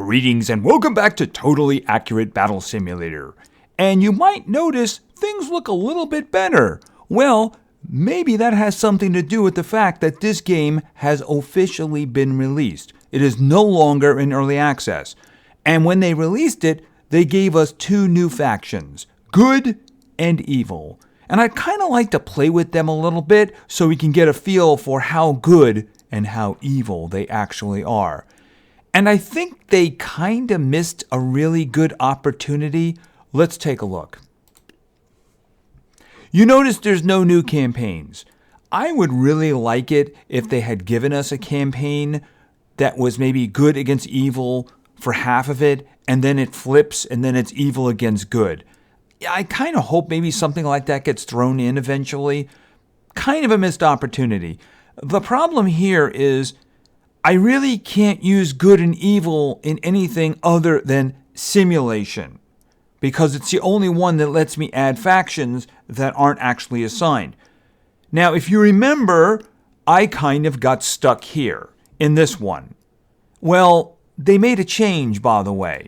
Greetings and welcome back to Totally Accurate Battle Simulator. And you might notice things look a little bit better. Well, maybe that has something to do with the fact that this game has officially been released. It is no longer in early access. And when they released it, they gave us two new factions, good and evil. And I'd kind of like to play with them a little bit so we can get a feel for how good and how evil they actually are. And I think they kind of missed a really good opportunity. Let's take a look. You notice there's no new campaigns. I would really like it if they had given us a campaign that was maybe good against evil for half of it, and then it flips, and then it's evil against good. I kind of hope maybe something like that gets thrown in eventually. Kind of a missed opportunity. The problem here is I really can't use good and evil in anything other than simulation, because it's the only one that lets me add factions that aren't actually assigned. Now, if you remember, I kind of got stuck here in this one. Well, they made a change, by the way.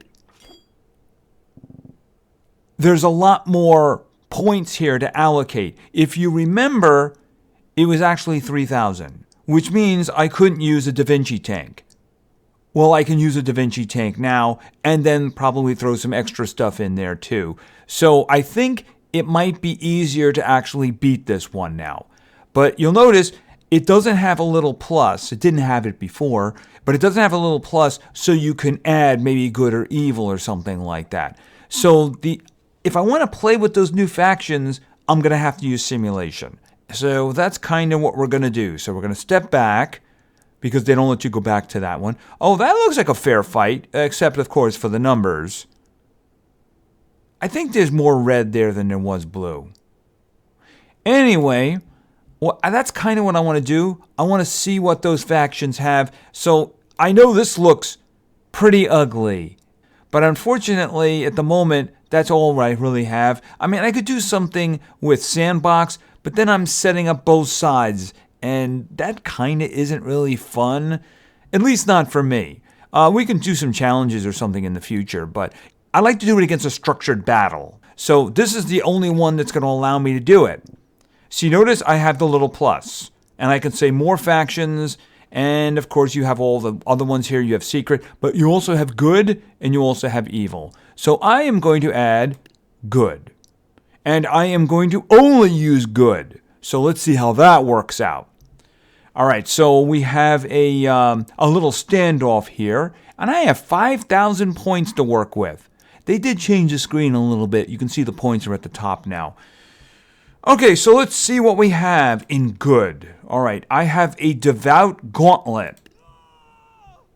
There's a lot more points here to allocate. If you remember, it was actually 3,000. Which means I couldn't use a Da Vinci tank. Well, I can use a Da Vinci tank now, and then probably throw some extra stuff in there too. So I think it might be easier to actually beat this one now. But you'll notice it doesn't have a little plus. It didn't have it before, but it doesn't have a little plus so you can add maybe good or evil or something like that. So if I want to play with those new factions, I'm going to have to use simulation. So that's kind of what we're going to do. So we're going to step back because they don't let you go back to that one. Oh, that looks like a fair fight, except, of course, for the numbers. I think there's more red there than there was blue. Anyway, well, that's kind of what I want to do. I want to see what those factions have. So I know this looks pretty ugly, but unfortunately, at the moment, that's all I really have. I mean, I could do something with Sandbox, but then I'm setting up both sides, and that kind of isn't really fun, at least not for me. We can do some challenges or something in the future, but I like to do it against a structured battle. So this is the only one that's going to allow me to do it. So you notice I have the little plus, and I can say more factions, and of course you have all the other ones here. You have secret, but you also have good, and you also have evil. So I am going to add good. And I am going to only use good. So let's see how that works out. All right, so we have a little standoff here. And I have 5,000 points to work with. They did change the screen a little bit. You can see the points are at the top now. Okay, so let's see what we have in good. All right, I have a devout gauntlet.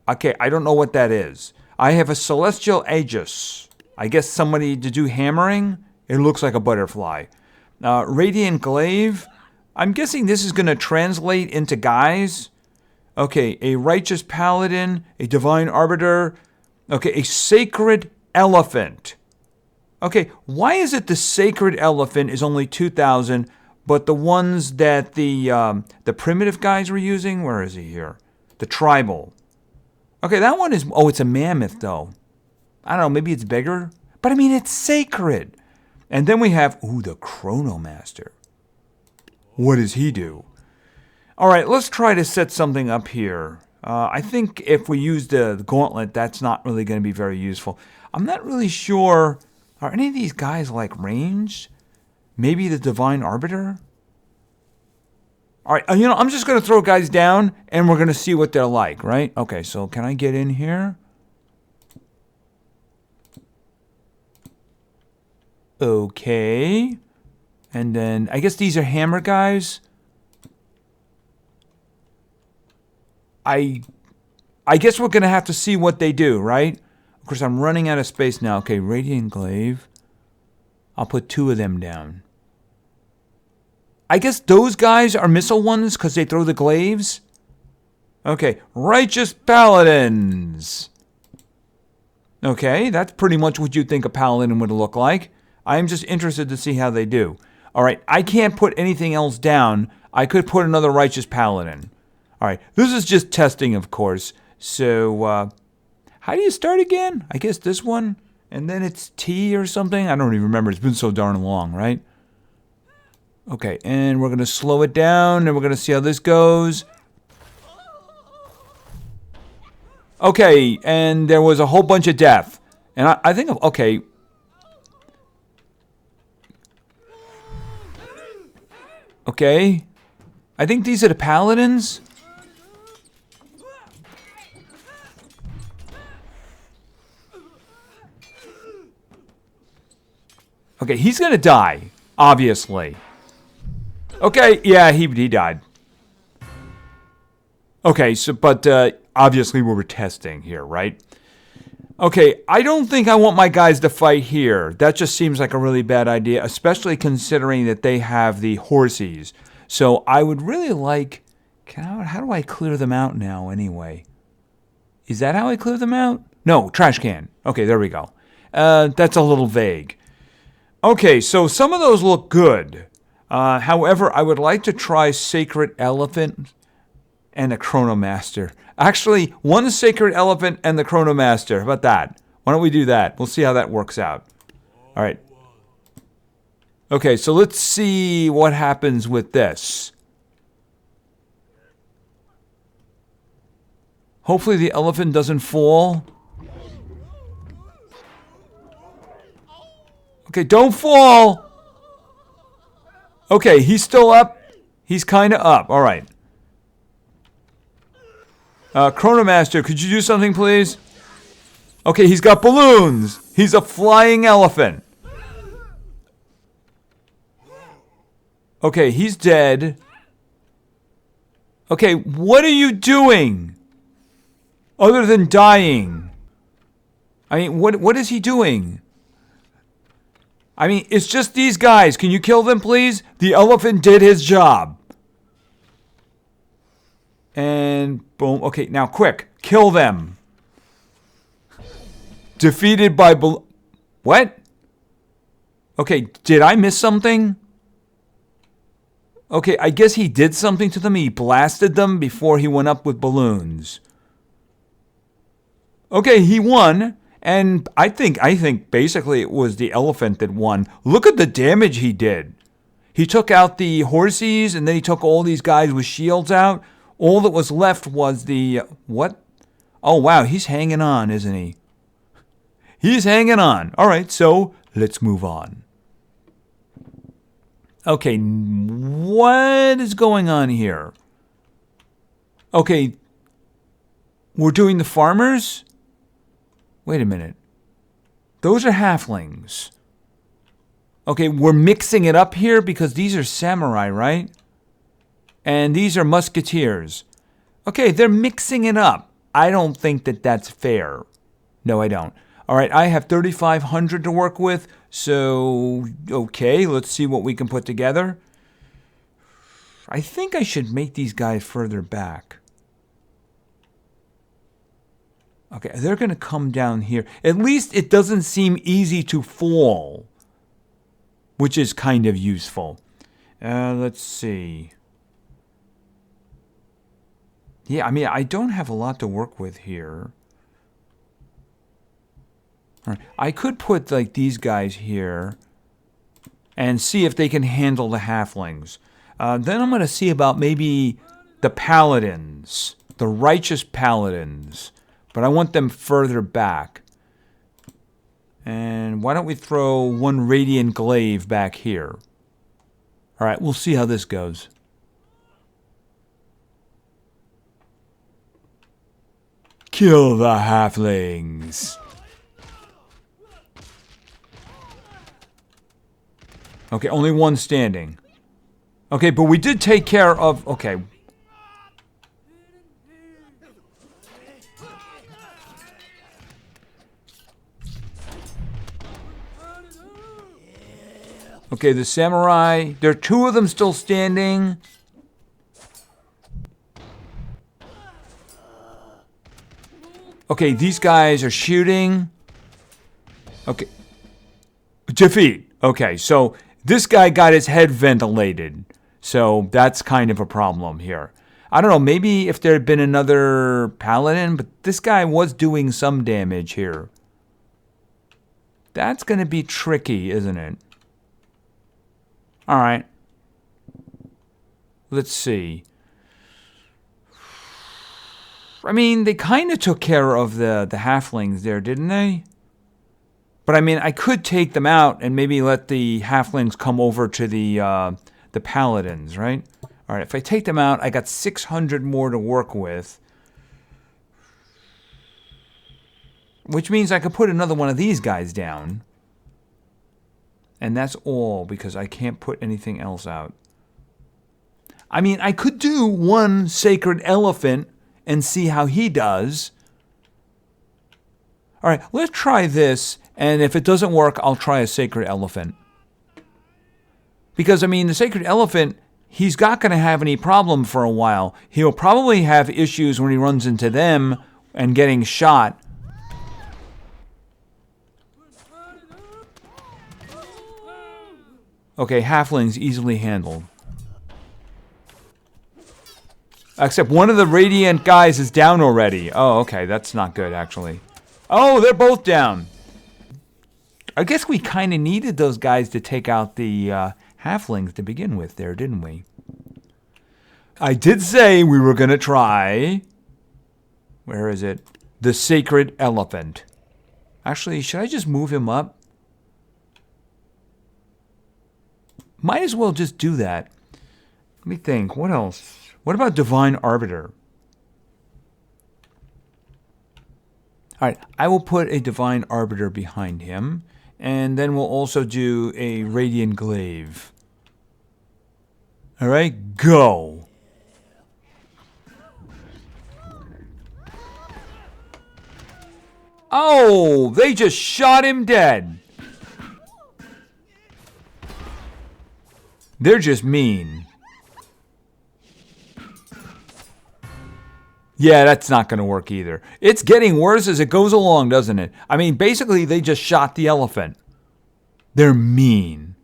Okay, I don't know what that is. I have a celestial aegis. I guess somebody to do hammering. It looks like a butterfly. Radiant glaive. I'm guessing this is going to translate into guys. Okay, a righteous paladin, a divine arbiter. Okay, a sacred elephant. Okay, why is it the sacred elephant is only 2,000, but the ones that the primitive guys were using, where is he here? The tribal. Okay, that one is, it's a mammoth though. I don't know, maybe it's bigger, but I mean, it's sacred. And then we have, the Chrono Master. What does he do? All right, let's try to set something up here. I think if we use the gauntlet, that's not really going to be very useful. I'm not really sure. Are any of these guys like ranged? Maybe the Divine Arbiter? All right, I'm just going to throw guys down, and we're going to see what they're like, right? Okay, so can I get in here? Okay. And then, I guess these are hammer guys. I guess we're going to have to see what they do, right? Of course, I'm running out of space now. Okay, Radiant Glaive. I'll put 2 of them down. I guess those guys are missile ones because they throw the glaives. Okay, Righteous Paladins. Okay, that's pretty much what you'd think a paladin would look like. I'm just interested to see how they do. All right, I can't put anything else down. I could put another Righteous Paladin. All right, this is just testing, of course. So, How do you start again? I guess this one, and then it's T or something. I don't even remember. It's been so darn long, right? Okay, and we're going to slow it down, and we're going to see how this goes. Okay, and there was a whole bunch of death. And I think, okay. Okay. I think these are the Paladins. Okay, he's gonna die, obviously. Okay, yeah, he died. Okay, so, but obviously we were testing here, right? Okay, I don't think I want my guys to fight here. That just seems like a really bad idea, especially considering that they have the horsies. So I would really like... how do I clear them out now, anyway? Is that how I clear them out? No, trash can. Okay, there we go. That's a little vague. Okay, so some of those look good. However, I would like to try Sacred Elephant and a Chrono Master. Actually, one Sacred Elephant and the Chrono Master. How about that? Why don't we do that? We'll see how that works out. All right. Okay, so let's see what happens with this. Hopefully the elephant doesn't fall. Okay, don't fall! Okay, he's still up. He's kind of up. All right. Chrono Master, could you do something, please? Okay, he's got balloons. He's a flying elephant. Okay, he's dead. Okay, what are you doing? Other than dying. I mean, what is he doing? I mean, it's just these guys. Can you kill them, please? The elephant did his job. And boom. Okay, now quick. Kill them. Defeated by... What? Okay, did I miss something? Okay, I guess he did something to them. He blasted them before he went up with balloons. Okay, he won. And I think basically it was the elephant that won. Look at the damage he did. He took out the horsies, and then he took all these guys with shields out. All that was left was the... what? Oh, wow, he's hanging on, isn't he? He's hanging on. All right, so let's move on. Okay, what is going on here? Okay, we're doing the farmers? Wait a minute. Those are halflings. Okay, we're mixing it up here because these are samurai, right? And these are musketeers. Okay, they're mixing it up. I don't think that that's fair. No, I don't. All right, I have 3,500 to work with. So, okay, let's see what we can put together. I think I should make these guys further back. Okay, they're going to come down here. At least it doesn't seem easy to fall, which is kind of useful. Let's see. Yeah, I mean, I don't have a lot to work with here. All right. I could put, like, these guys here and see if they can handle the halflings. Then I'm going to see about maybe the Paladins, the righteous Paladins. But I want them further back. And why don't we throw one Radiant Glaive back here? All right, we'll see how this goes. Kill the halflings. Okay, only one standing. Okay, but we did take care of... Okay. Okay, the samurai. There are two of them still standing. Okay, these guys are shooting. Okay. Defeat. Okay, so this guy got his head ventilated. So that's kind of a problem here. I don't know, maybe if there had been another Paladin, but this guy was doing some damage here. That's going to be tricky, isn't it? All right. Let's see. I mean, they kind of took care of the halflings there, didn't they? But I mean, I could take them out and maybe let the halflings come over to the paladins, right? All right, if I take them out, I got 600 more to work with. Which means I could put another one of these guys down. And that's all, because I can't put anything else out. I mean, I could do one sacred elephant and see how he does. All right, let's try this. And if it doesn't work, I'll try a sacred elephant. Because, I mean, the sacred elephant, he's not going to have any problem for a while. He'll probably have issues when he runs into them and getting shot. Okay, halflings easily handled. Except one of the radiant guys is down already. Oh, okay, that's not good, actually. Oh, they're both down. I guess we kind of needed those guys to take out the halflings to begin with there, didn't we? I did say we were going to try. Where is it? The sacred elephant. Actually, should I just move him up? Might as well just do that. Let me think. What else? What about Divine Arbiter? All right, I will put a Divine Arbiter behind him. And then we'll also do a Radiant Glaive. All right, go. Oh, they just shot him dead. They're just mean. Yeah, that's not going to work either. It's getting worse as it goes along, doesn't it? I mean, basically, they just shot the elephant. They're mean.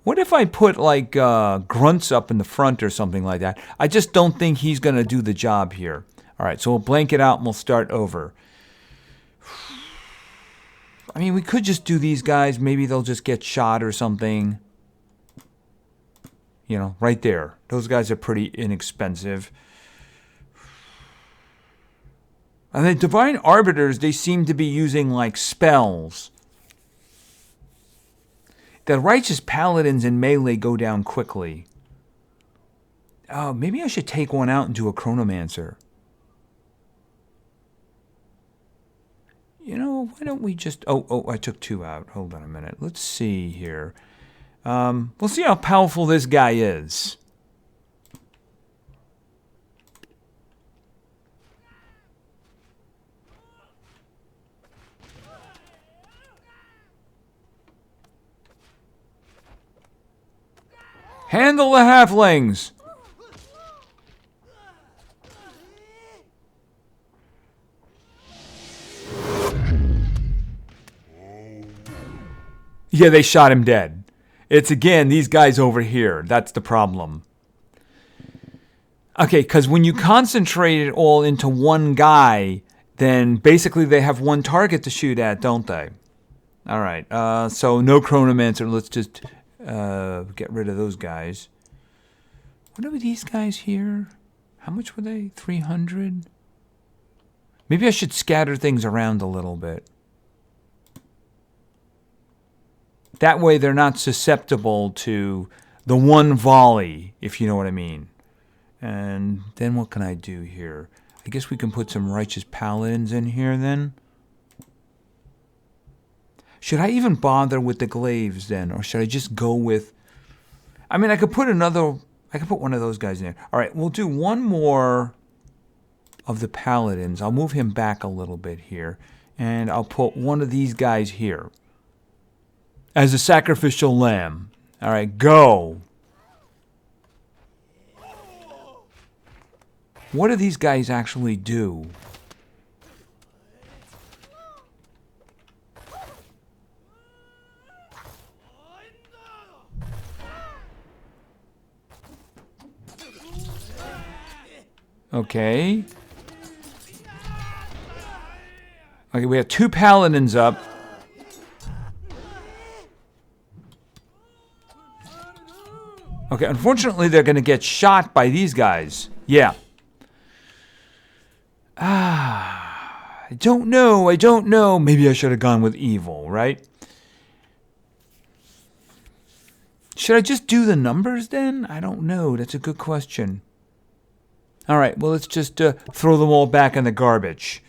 What if I put, like, grunts up in the front or something like that? I just don't think he's going to do the job here. All right, so we'll blank it out and we'll start over. I mean, we could just do these guys. Maybe they'll just get shot or something. You know, right there. Those guys are pretty inexpensive. And the Divine Arbiters, they seem to be using, like, spells. The Righteous Paladins in melee go down quickly. Oh, maybe I should take one out and do a Chrono Master. You know, why don't we just... Oh, I took two out. Hold on a minute. Let's see here. We'll see how powerful this guy is. Handle the halflings! Yeah, they shot him dead. It's, again, these guys over here. That's the problem. Okay, because when you concentrate it all into one guy, then basically they have one target to shoot at, don't they? All right, so no Chrono Master. Let's just get rid of those guys. What are these guys here? How much were they? 300? Maybe I should scatter things around a little bit. That way they're not susceptible to the one volley, if you know what I mean. And then what can I do here? I guess we can put some Righteous Paladins in here then. Should I even bother with the glaives then? Or should I just go with... I mean, I could put one of those guys in there. All right, we'll do one more of the Paladins. I'll move him back a little bit here. And I'll put one of these guys here as a sacrificial lamb. All right, go. What do these guys actually do? Okay. Okay, we have 2 Paladins up. Okay, unfortunately, they're going to get shot by these guys. Yeah. I don't know. Maybe I should have gone with evil, right? Should I just do the numbers then? I don't know. That's a good question. All right, well, let's just throw them all back in the garbage.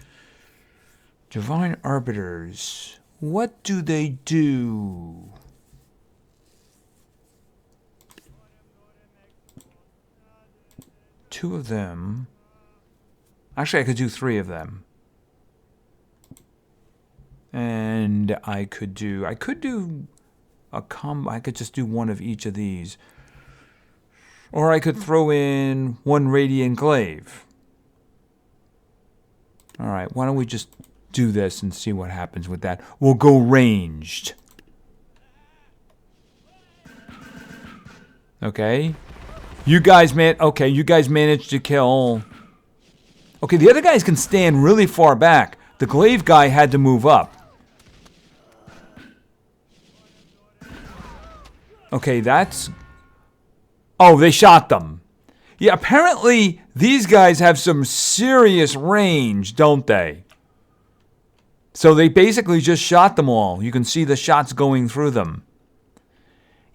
Divine Arbiters. What do they do? Two of them. Actually, I could do 3 of them. And I could do a combo. I could just do 1 of each of these. Or I could throw in 1 Radiant Glaive. All right, why don't we just do this and see what happens with that. We'll go ranged. Okay. You guys managed to kill. Okay, the other guys can stand really far back. The glaive guy had to move up. Okay, that's... Oh, they shot them. Yeah, apparently these guys have some serious range, don't they? So they basically just shot them all. You can see the shots going through them.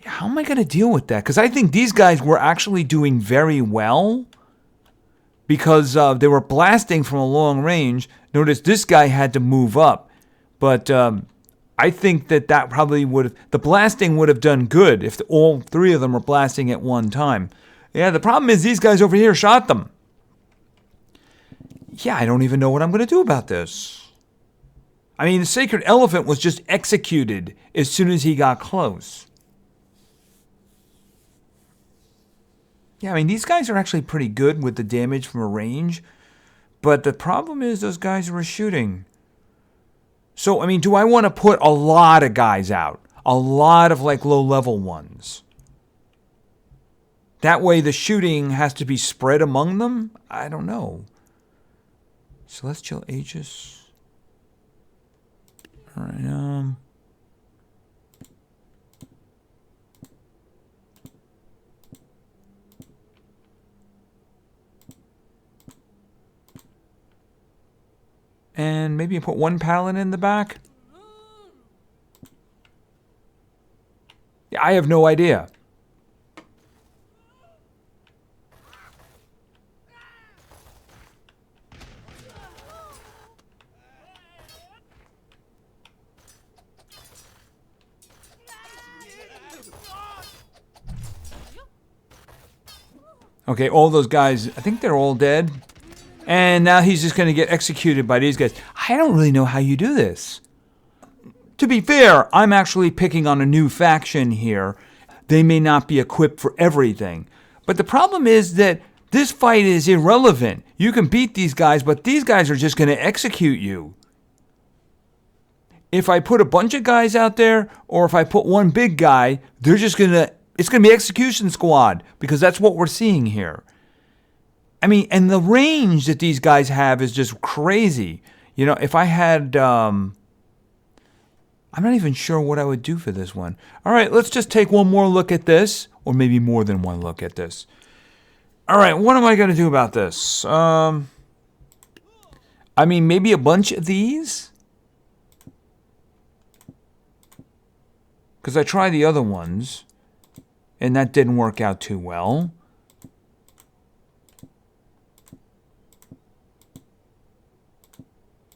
Yeah, how am I going to deal with that? Because I think these guys were actually doing very well. Because they were blasting from a long range. Notice this guy had to move up. But I think that probably would have... The blasting would have done good if all 3 of them were blasting at one time. Yeah, the problem is these guys over here shot them. Yeah, I don't even know what I'm going to do about this. I mean, the Sacred Elephant was just executed as soon as he got close. Yeah, I mean, these guys are actually pretty good with the damage from a range. But the problem is those guys were shooting. So, I mean, do I want to put a lot of guys out? A lot of, like, low-level ones? That way the shooting has to be spread among them? I don't know. Celestial Aegis. All right, and maybe put 1 Paladin in the back? Yeah, I have no idea. Okay, all those guys, I think they're all dead. And now he's just going to get executed by these guys. I don't really know how you do this. To be fair, I'm actually picking on a new faction here. They may not be equipped for everything. But the problem is that this fight is irrelevant. You can beat these guys, but these guys are just going to execute you. If I put a bunch of guys out there, or if I put 1 big guy, they're just going to... It's going to be execution squad, because that's what we're seeing here. I mean, and the range that these guys have is just crazy. You know, if I had... I'm not even sure what I would do for this one. All right, let's just take one more look at this, or maybe more than one look at this. All right, what am I going to do about this? I mean, maybe a bunch of these? Because I tried the other ones, and that didn't work out too well.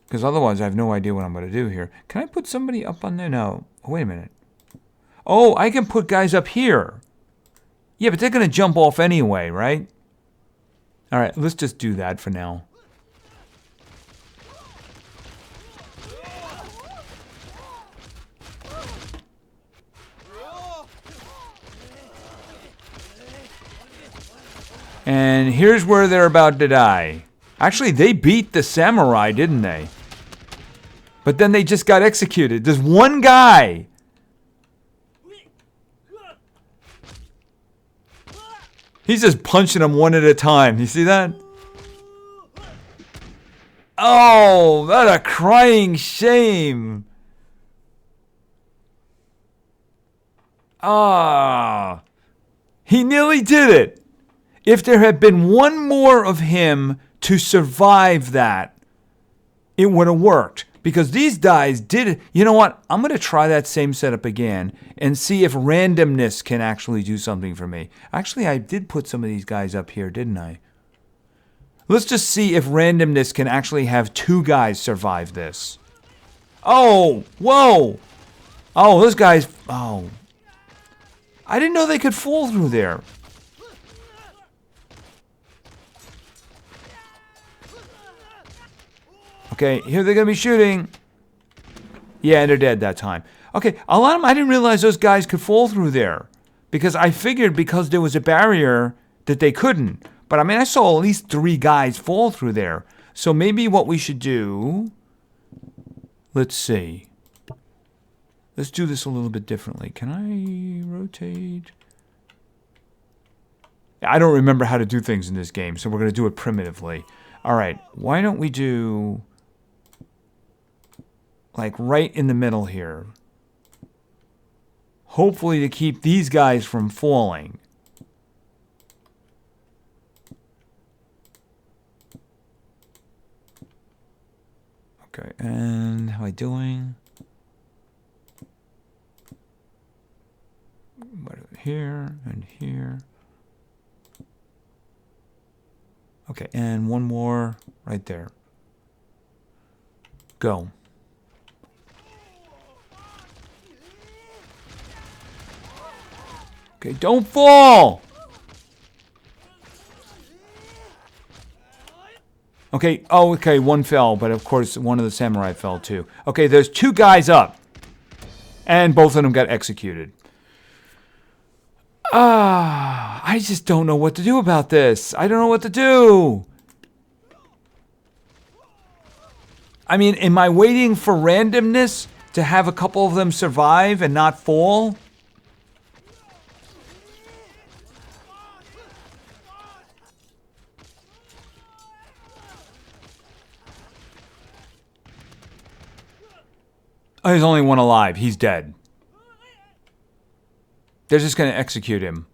Because otherwise I have no idea what I'm going to do here. Can I put somebody up on there? No. Oh, wait a minute. Oh, I can put guys up here. Yeah, but they're going to jump off anyway, right? All right, let's just do that for now. And here's where they're about to die. Actually, they beat the samurai, didn't they? But then they just got executed. There's 1 guy. He's just punching them one at a time. You see that? Oh, what a crying shame. Ah, he nearly did it. If there had been one more of him to survive that, it would have worked. Because these guys did it. You know what? I'm going to try that same setup again and see if randomness can actually do something for me. Actually, I did put some of these guys up here, didn't I? Let's just see if randomness can actually have two guys survive this. Oh, whoa. Oh, those guys. Oh. I didn't know they could fall through there. Okay, here they're going to be shooting. Yeah, they're dead that time. Okay, a lot of them, I didn't realize those guys could fall through there. Because I figured because there was a barrier that they couldn't. But I mean, I saw at least 3 guys fall through there. So maybe what we should do... Let's see. Let's do this a little bit differently. Can I rotate? I don't remember how to do things in this game, so we're going to do it primitively. All right, why don't we do... like right in the middle here. Hopefully to keep these guys from falling. Okay, and how am I doing? Here and here. Okay, and one more right there. Go. Okay, don't fall! Okay, oh, okay, one fell, but of course one of the samurai fell too. Okay, there's 2 guys up. And both of them got executed. I just don't know what to do about this. I don't know what to do. I mean, am I waiting for randomness to have a couple of them survive and not fall? Oh, there's only one alive. He's dead. They're just going to execute him.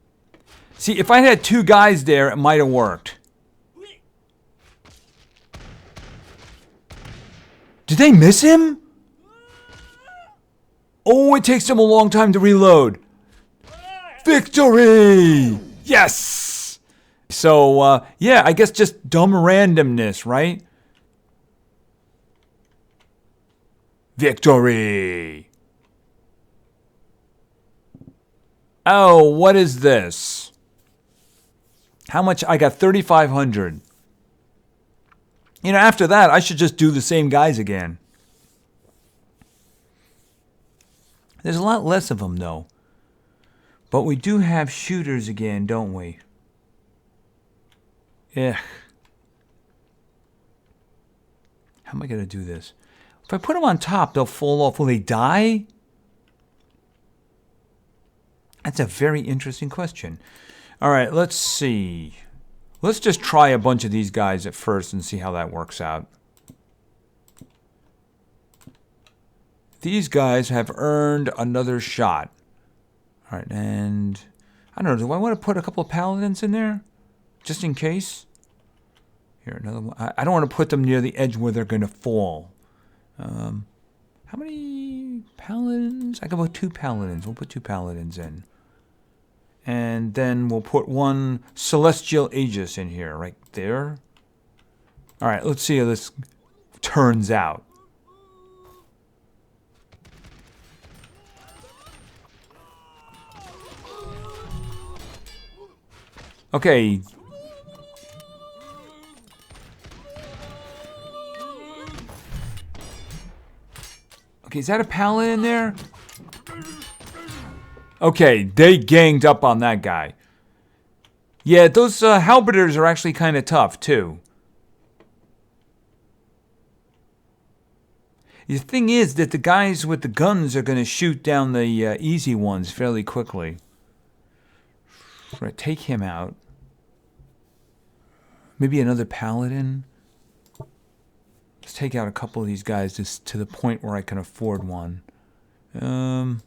See, if I had 2 guys there, it might have worked. Did they miss him? Oh, it takes them a long time to reload. Victory! Yes! So, yeah, I guess just dumb randomness, right? Victory! Oh, what is this? How much? I got 3,500. You know, after that, I should just do the same guys again. There's a lot less of them, though. But we do have shooters again, don't we? Ugh. How am I going to do this? If I put them on top, they'll fall off. Will they die? That's a very interesting question. All right, let's see. Let's just try a bunch of these guys at first and see how that works out. These guys have earned another shot. All right, and I don't know. Do I want to put a couple of Paladins in there? Just in case? Here, another one. I don't want to put them near the edge where they're going to fall. How many Paladins? I can put 2 Paladins. We'll put 2 Paladins in. And then we'll put 1 Celestial Aegis in here, right there. All right, let's see how this turns out. Okay. Okay, is that a Paladin there? Okay, they ganged up on that guy. Yeah, those Arbiters are actually kind of tough, too. The thing is that the guys with the guns are going to shoot down the easy ones fairly quickly. Right, take him out. Maybe another Paladin. Let's take out a couple of these guys just to the point where I can afford one. The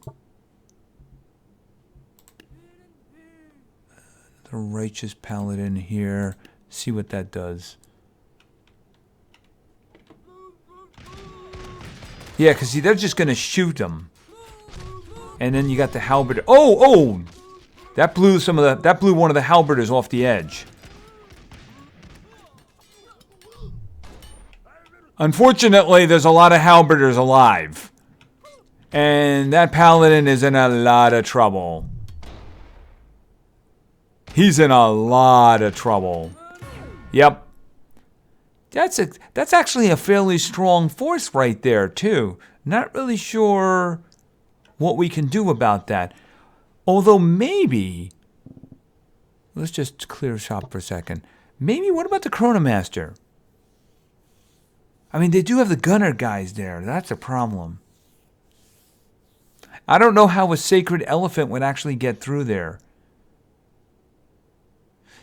righteous paladin here. See what that does. Yeah, because they're just going to shoot them. And then you got the halberdier. Oh! That blew that blew one of the halberdiers off the edge. Unfortunately, there's a lot of halberdiers alive. And that paladin is in a lot of trouble. He's in a lot of trouble. Yep. That's actually a fairly strong force right there, too. Not really sure what we can do about that. Although maybe... Let's just clear shop for a second. Maybe, what about the Chrono Master? I mean, they do have the gunner guys there. That's a problem. I don't know how a sacred elephant would actually get through there.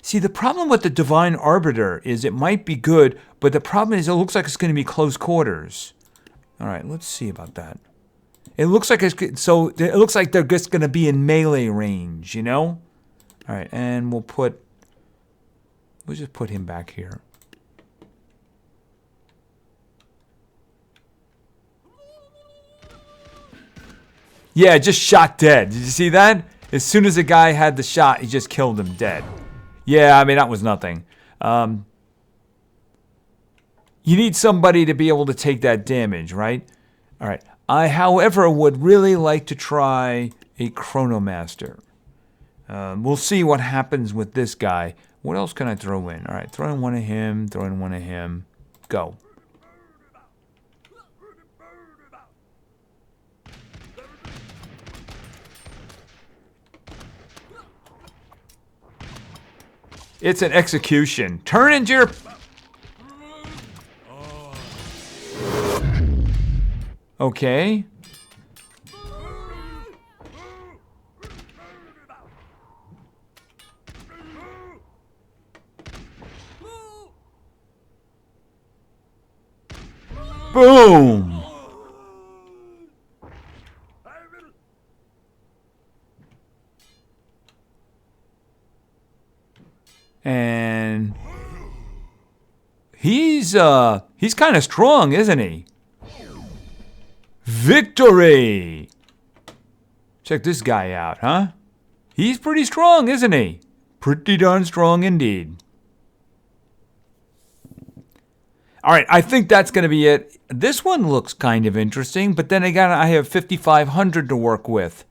See, the problem with the Divine Arbiter is it might be good, but the problem is it looks like it's going to be close quarters. All right, let's see about that. It looks like it looks like they're just going to be in melee range, you know? All right, and we'll just put him back here. Yeah, just shot dead. Did you see that? As soon as the guy had the shot, he just killed him dead. Yeah, I mean, that was nothing. You need somebody to be able to take that damage, right? All right. I, however, would really like to try a Chrono Master. We'll see what happens with this guy. What else can I throw in? All right, throw in one of him, throw in one of him. Go. It's an execution. Turn into your... Okay. Boom! And he's kind of strong, isn't he? Victory! Check this guy out, huh? He's pretty strong, isn't he? Pretty darn strong indeed. All right, I think that's going to be it. This one looks kind of interesting, but then again, I have 5,500 to work with.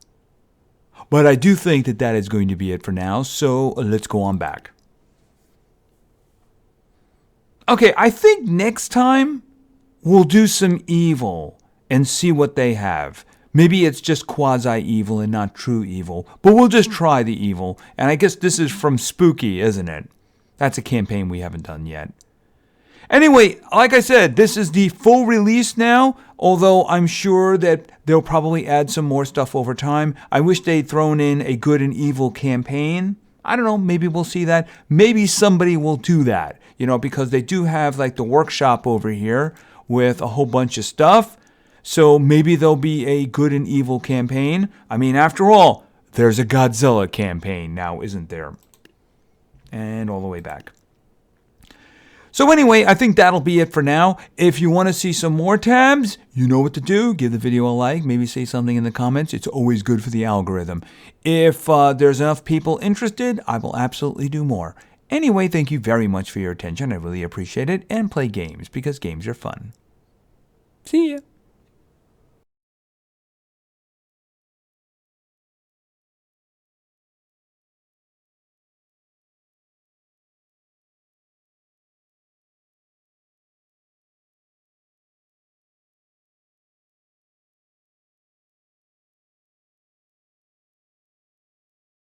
But I do think that is going to be it for now, so let's go on back. Okay, I think next time we'll do some evil and see what they have. Maybe it's just quasi-evil and not true evil, but we'll just try the evil. And I guess this is from Spooky, isn't it? That's a campaign we haven't done yet. Anyway, like I said, this is the full release now, although I'm sure that they'll probably add some more stuff over time. I wish they'd thrown in a good and evil campaign. I don't know, maybe we'll see that. Maybe somebody will do that, you know, because they do have like the workshop over here with a whole bunch of stuff. So maybe there'll be a good and evil campaign. I mean, after all, there's a Godzilla campaign now, isn't there? And all the way back. So anyway, I think that'll be it for now. If you want to see some more tabs, you know what to do. Give the video a like. Maybe say something in the comments. It's always good for the algorithm. If there's enough people interested, I will absolutely do more. Anyway, thank you very much for your attention. I really appreciate it. And play games, because games are fun. See ya.